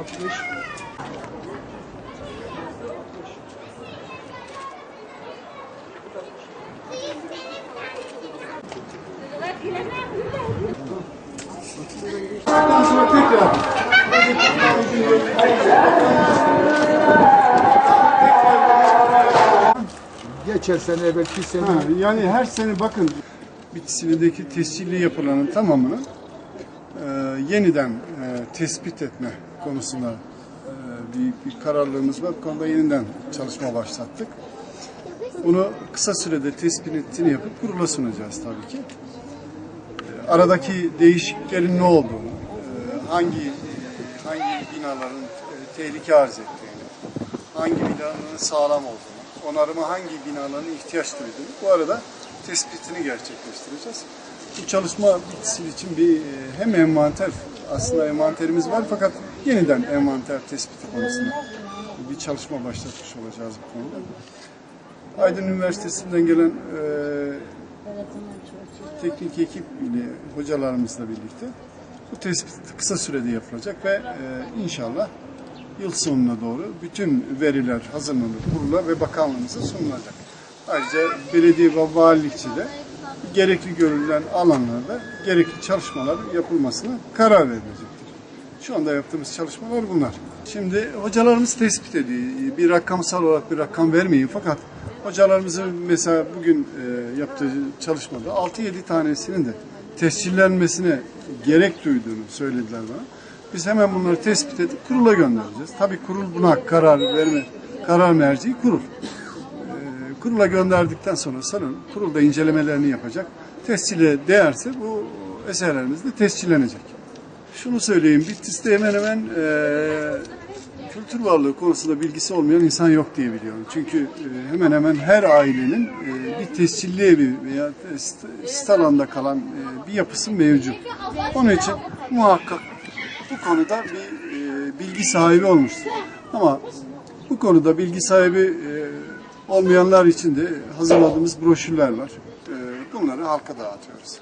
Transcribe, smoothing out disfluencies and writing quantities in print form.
60. Daha sonra tekrar geçen sene belki sene yani her sene bakın bitkisindeki tescilli yapılanın tamamını yeniden tespit etme konusunda büyük bir kararlılığımız var. Bu konuda yeniden çalışma başlattık. Bunu kısa sürede tespitini yapıp kurula sunacağız tabii ki. Aradaki değişikliklerin ne olduğunu, hangi binaların tehlike arz ettiğini, hangi binaların sağlam olduğunu, onarıma hangi binaların ihtiyaç duyduğunu bu arada tespitini gerçekleştireceğiz. Bu çalışma bitisi için hem envanter, aslında envanterimiz var fakat yeniden envanter tespiti konusunda bir çalışma başlatmış olacağız bu konuda. Aydın Üniversitesi'nden gelen teknik ekip ile hocalarımızla birlikte bu tespit kısa sürede yapılacak ve inşallah yıl sonuna doğru bütün veriler hazırlanıp kurula ve bakanlığımıza sunulacak. Ayrıca belediye ve valilikçe de gerekli görülen alanlarda gerekli çalışmalar yapılmasına karar verilecektir. Şu anda yaptığımız çalışmalar bunlar. Şimdi hocalarımız tespit ediyor. Bir rakamsal olarak bir rakam vermeyin fakat hocalarımızın mesela bugün yaptığı çalışmada 6-7 tanesinin de tescillenmesine gerek duyduğunu söylediler bana. Biz hemen bunları tespit edip kurula göndereceğiz. Tabii kurul buna karar merci kurul. Kurula gönderdikten sonra sanırım kurulda incelemelerini yapacak. Tescile değerse bu eserlerimiz de tescillenecek. Şunu söyleyeyim, Bitlis'te hemen hemen kültür varlığı konusunda bilgisi olmayan insan yok diye biliyorum. Çünkü hemen hemen her ailenin bir tescilli evi veya sit alanında kalan bir yapısı mevcut. Onun için muhakkak bu konuda bir bilgi sahibi olmuştur. Ama bu konuda bilgi sahibi olmayanlar için de hazırladığımız broşürler var. Bunları halka dağıtıyoruz.